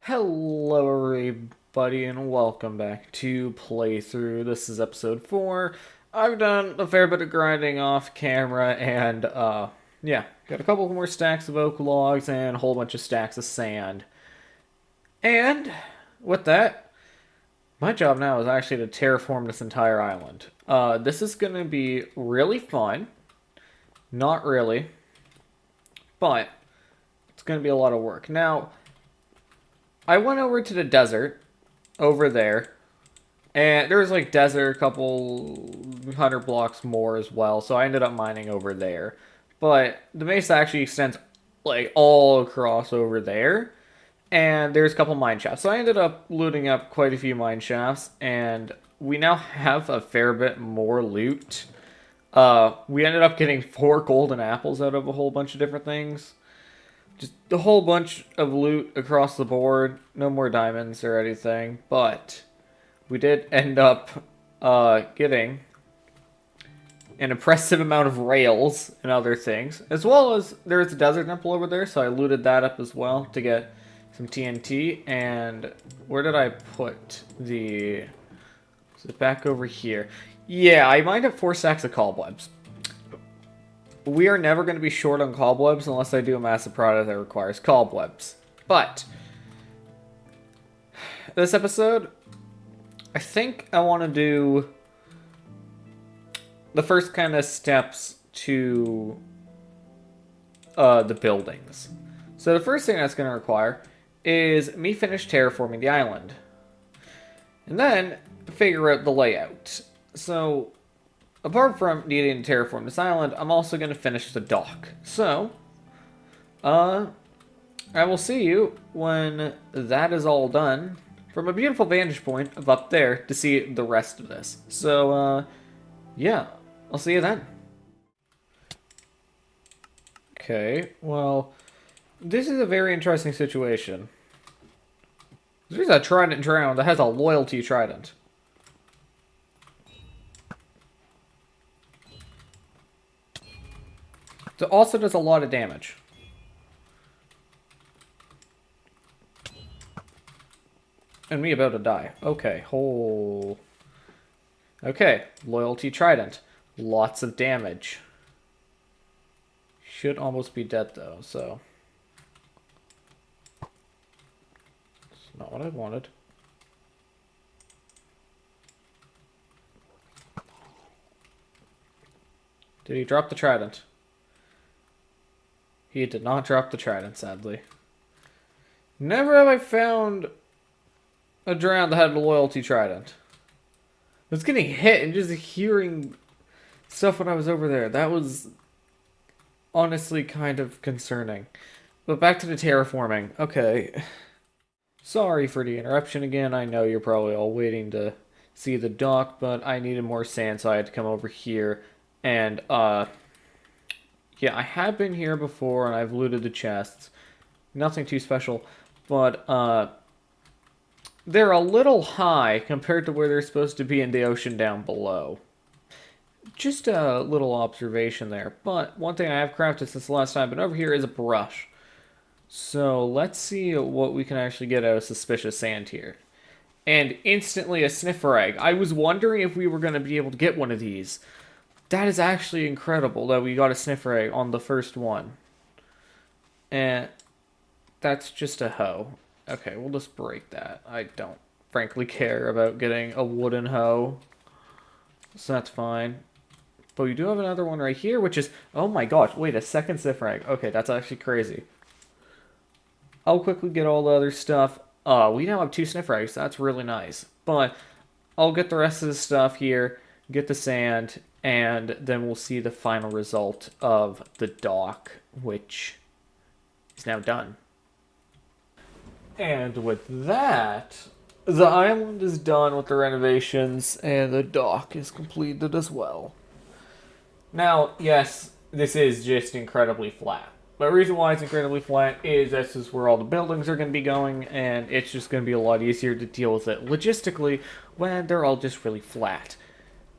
Hello everybody and welcome back to Playthrough. This is episode 4. I've done a fair bit of grinding off camera and yeah, got a couple more stacks of oak logs and a whole bunch of stacks of sand. And with that, my job now is actually to terraform this entire island. This is going to be really fun. Not really, but it's going to be a lot of work. Now, I went over to the desert over there, and there was like desert a couple 100 blocks more as well, so I ended up mining over there. But the mesa actually extends like all across over there, and there's a couple mine shafts. So I ended up looting up quite a few mine shafts, and we now have a fair bit more loot. We ended up getting 4 golden apples out of a whole bunch of different things. Just a whole bunch of loot across the board. No more diamonds or anything, but we did end up getting an impressive amount of rails and other things, as well as there's a desert temple over there, so I looted that up as well to get some TNT. And where did I put the... Is it back over here? Yeah, I mined up 4 stacks of cobwebs. We are never going to be short on cobwebs unless I do a massive product that requires cobwebs. But this episode, I think I want to do the first kind of steps to the buildings. So the first thing that's going to require is me finish terraforming the island. And then figure out the layout. So apart from needing to terraform this island, I'm also going to finish the dock. So, I will see you when that is all done from a beautiful vantage point of up there to see the rest of this. So, yeah, I'll see you then. Okay, well, this is a very interesting situation. There's a trident drowned that has a loyalty trident. It also does a lot of damage. And me about to die. Okay, whole... Okay, loyalty trident. Lots of damage. Should almost be dead though, so... It's not what I wanted. Did he drop the trident? He did not drop the trident, sadly. Never have I found a drown that had a loyalty trident. I was getting hit and just hearing stuff when I was over there. That was honestly kind of concerning. But back to the terraforming. Okay. Sorry for the interruption again. I know you're probably all waiting to see the dock, but I needed more sand, so I had to come over here. And, yeah, I have been here before, and I've looted the chests. Nothing too special, but they're a little high compared to where they're supposed to be in the ocean down below. Just a little observation there. But one thing I have crafted since the last time I've been over here is a brush. So let's see what we can actually get out of suspicious sand here. And instantly a sniffer egg. I was wondering if we were going to be able to get one of these. That is actually incredible that we got a sniffer egg on the first one. And that's just a hoe. Okay, we'll just break that. I don't frankly care about getting a wooden hoe. So that's fine. But we do have another one right here, which is... Oh my gosh, wait, a second sniffer egg. Okay, that's actually crazy. I'll quickly get all the other stuff. We now have 2 sniffer eggs. That's really nice. But I'll get the rest of the stuff here, get the sand, and then we'll see the final result of the dock, which is now done. And with that, the island is done with the renovations, and the dock is completed as well. Now, yes, this is just incredibly flat. But the reason why it's incredibly flat is this is where all the buildings are going to be going, and it's just going to be a lot easier to deal with it logistically when they're all just really flat.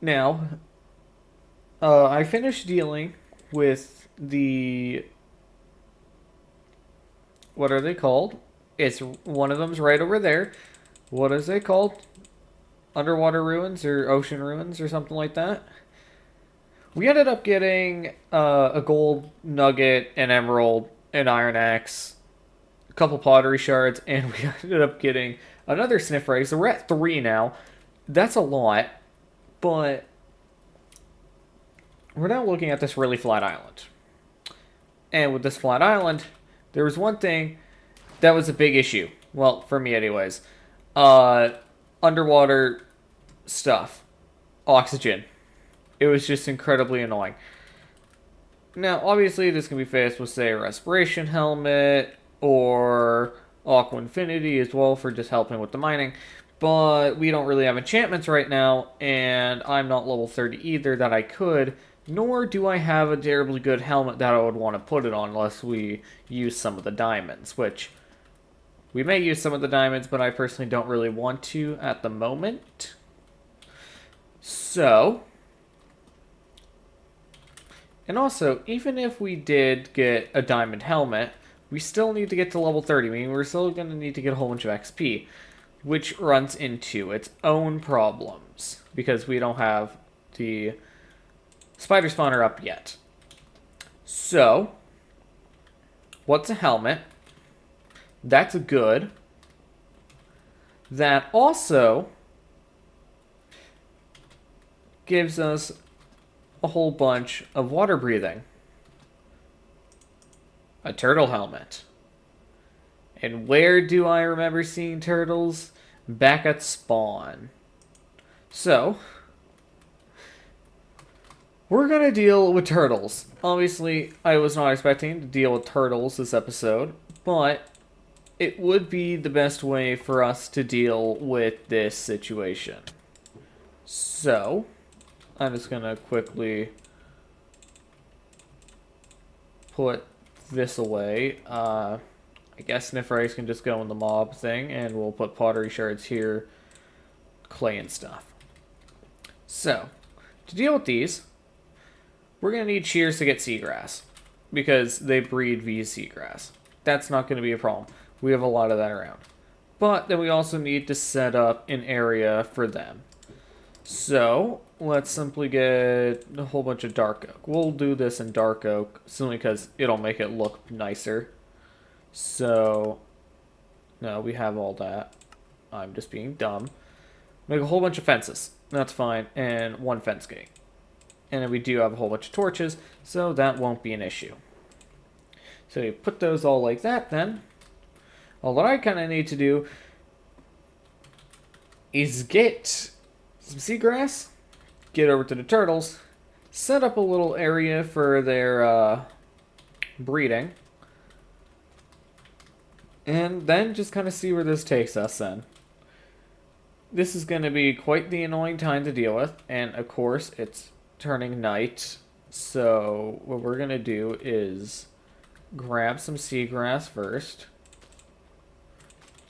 Now, I finished dealing with the... What are they called? It's one of them's right over there. What is it called? Underwater ruins or ocean ruins or something like that. We ended up getting a gold nugget, an emerald, an iron axe, a couple pottery shards, and we ended up getting another sniff ray. So we're at 3 now. That's a lot, but we're now looking at this really flat island. And with this flat island, there was one thing that was a big issue. Well, for me, anyways. Uh, Underwater stuff, oxygen. It was just incredibly annoying. Now, obviously, this can be faced with, say, a respiration helmet or Aqua Infinity as well for just helping with the mining. But we don't really have enchantments right now, and I'm not level 30 either that I could, nor do I have a terribly good helmet that I would want to put it on unless we use some of the diamonds, which we may use some of the diamonds, but I personally don't really want to at the moment. So, and also, even if we did get a diamond helmet, we still need to get to level 30. I mean, we're still going to need to get a whole bunch of XP, which runs into its own problems, because we don't have the spider spawner up yet. So, what's a helmet? That's good. That also gives us a whole bunch of water breathing. A turtle helmet. And where do I remember seeing turtles? Back at spawn. So, we're gonna deal with turtles. Obviously, I was not expecting to deal with turtles this episode, but it would be the best way for us to deal with this situation. So, I'm just gonna quickly put this away. I guess Sniff Rays can just go in the mob thing, and we'll put pottery shards here, clay and stuff. So, to deal with these, we're gonna need shears to get seagrass, because they breed via seagrass. That's not gonna be a problem. We have a lot of that around. But then we also need to set up an area for them. So, let's simply get a whole bunch of dark oak. We'll do this in dark oak, simply because it'll make it look nicer. So, no, we have all that. I'm just being dumb. Make a whole bunch of fences. That's fine. And one fence gate. And then we do have a whole bunch of torches, so that won't be an issue. So you put those all like that then. All that I kind of need to do is get some seagrass, get over to the turtles, set up a little area for their breeding, and then just kind of see where this takes us then. This is going to be quite the annoying time to deal with, and of course it's turning night, so what we're going to do is grab some seagrass first.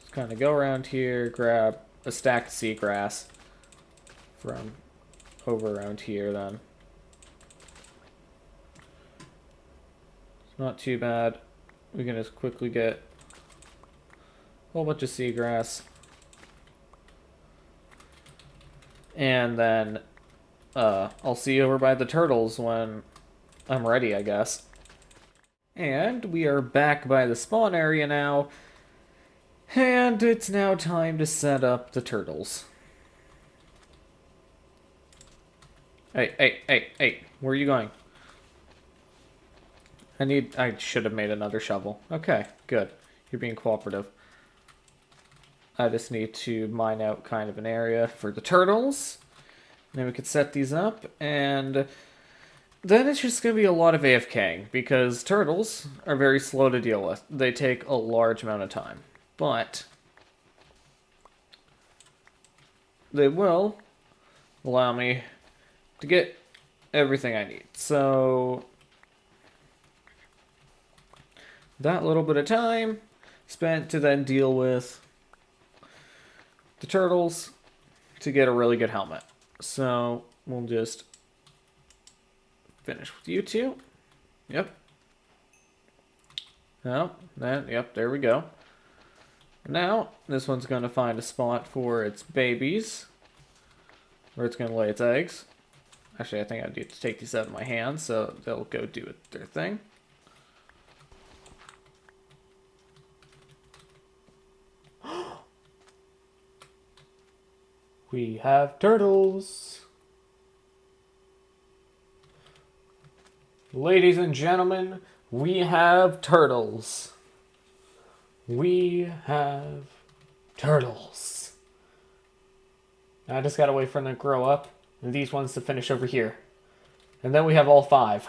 Just kind of go around here, grab a stack of seagrass from over around here then. It's not too bad. We can just quickly get a whole bunch of seagrass. And then I'll see you over by the turtles when I'm ready, I guess. And we are back by the spawn area now. And it's now time to set up the turtles. Hey, where are you going? I should have made another shovel. Okay, good. You're being cooperative. I just need to mine out kind of an area for the turtles. Then we could set these up, and then it's just going to be a lot of AFKing, because turtles are very slow to deal with. They take a large amount of time. But they will allow me to get everything I need. So that little bit of time spent to then deal with the turtles to get a really good helmet. So we'll just finish with you two. Yep. Oh, yep, there we go. Now, this one's going to find a spot for its babies, where it's going to lay its eggs. Actually, I think I need to take these out of my hands, so they'll go do their thing. We have turtles. Ladies and gentlemen, we have turtles. We have turtles. Now I just gotta wait for them to grow up, and these ones to finish over here. And then we have all 5.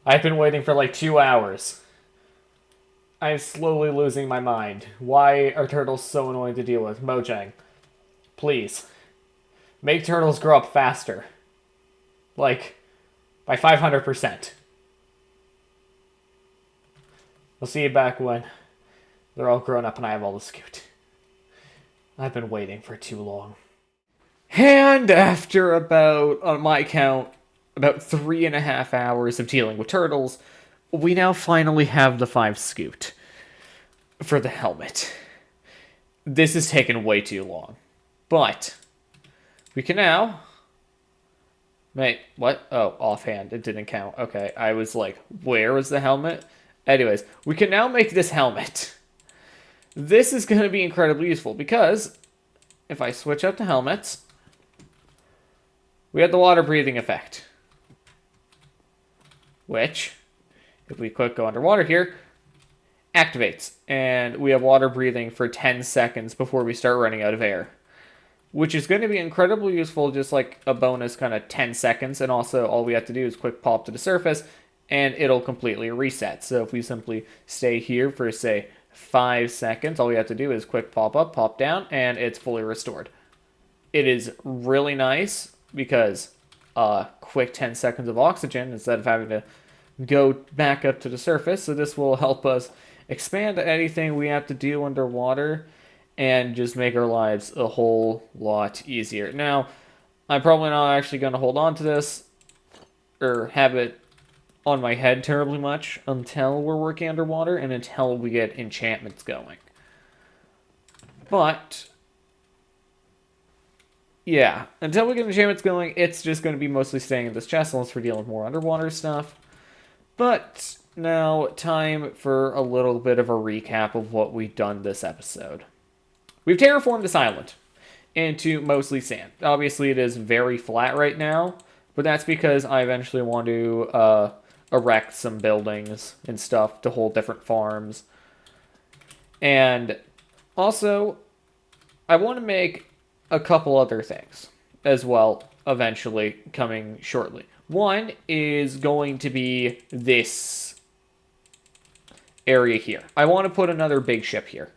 I've been waiting for like 2 hours. I am slowly losing my mind. Why are turtles so annoying to deal with? Mojang, please, make turtles grow up faster. Like, by 500%. I'll see you back when they're all grown up and I have all the scoot. I've been waiting for too long. And after about, on my count, about 3.5 hours of dealing with turtles, we now finally have the 5 scoot for the helmet. This has taken way too long. But we can now... Wait, what? Oh, offhand. It didn't count. Okay, I was like, where was the helmet? Anyways, we can now make this helmet. This is going to be incredibly useful because if I switch up to helmets, we have the water breathing effect. Which, if we quick go underwater here, activates. And we have water breathing for 10 seconds before we start running out of air. Which is going to be incredibly useful, just like a bonus kind of 10 seconds. And also, all we have to do is quick pop to the surface, and it'll completely reset. So if we simply stay here for, say, 5 seconds, all we have to do is quick pop up, pop down, and it's fully restored. It is really nice because quick 10 seconds of oxygen instead of having to go back up to the surface. So this will help us expand anything we have to do underwater and just make our lives a whole lot easier. Now, I'm probably not actually going to hold on to this or have it on my head terribly much until we're working underwater and until we get enchantments going. But, yeah, until we get enchantments going, it's just going to be mostly staying in this chest unless we're dealing with more underwater stuff. But now, time for a little bit of a recap of what we've done this episode. We've terraformed this island into mostly sand. Obviously, it is very flat right now, but that's because I eventually want to erect some buildings and stuff to hold different farms. And also, I want to make a couple other things as well, eventually coming shortly. One is going to be this area here. I want to put another big ship here.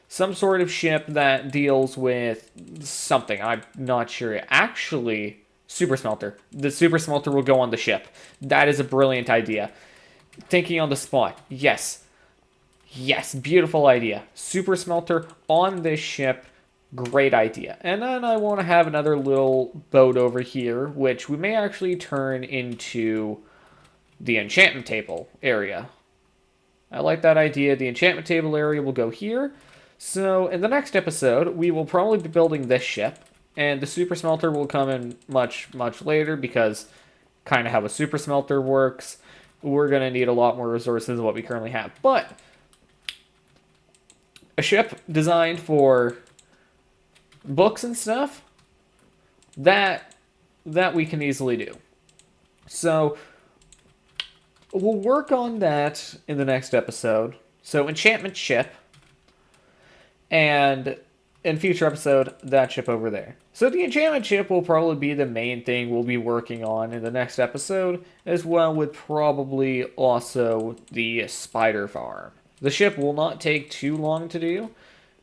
Some sort of ship that deals with something. I'm not sure. Actually, super smelter. The super smelter will go on the ship. That is a brilliant idea. Thinking on the spot. Yes. Yes, beautiful idea. Super smelter on this ship. Great idea. And then I want to have another little boat over here, which we may actually turn into the enchantment table area. I like that idea. The enchantment table area will go here. So, in the next episode, we will probably be building this ship, and the super smelter will come in much, much later, because kind of how a super smelter works, we're going to need a lot more resources than what we currently have. But, a ship designed for books and stuff, that we can easily do. So, we'll work on that in the next episode. So, enchantment ship. And in future episode, that ship over there. So the enchantment ship will probably be the main thing we'll be working on in the next episode, as well with probably also the spider farm. The ship will not take too long to do,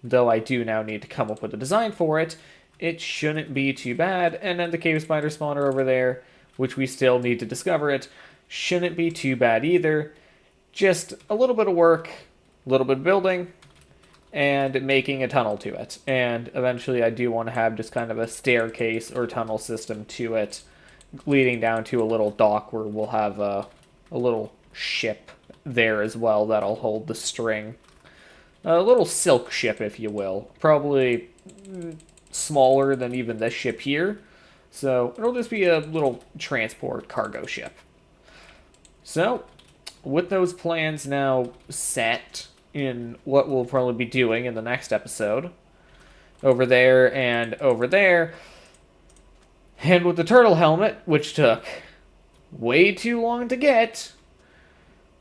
though I do now need to come up with a design for it. It shouldn't be too bad, and then the cave spider spawner over there, which we still need to discover it, shouldn't be too bad either. Just a little bit of work, a little bit of building, and making a tunnel to it. And eventually I do want to have just kind of a staircase or tunnel system to it, leading down to a little dock where we'll have a little ship there as well that'll hold the string. A little silk ship, if you will. Probably smaller than even this ship here. So it'll just be a little transport cargo ship. So, with those plans now set in what we'll probably be doing in the next episode, over there and over there, and with the turtle helmet, which took way too long to get,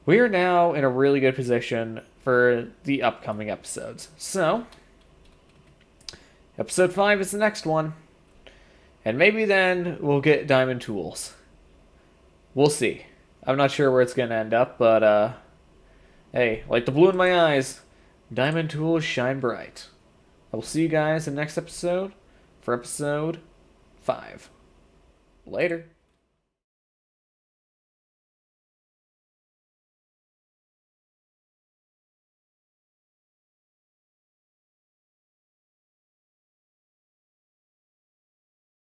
we are now in a really good position for the upcoming episodes. So, episode 5 is the next one. And maybe then we'll get diamond tools. We'll see. I'm not sure where it's going to end up, but hey, like the blue in my eyes, diamond tools shine bright. I will see you guys in the next episode for episode 5. Later.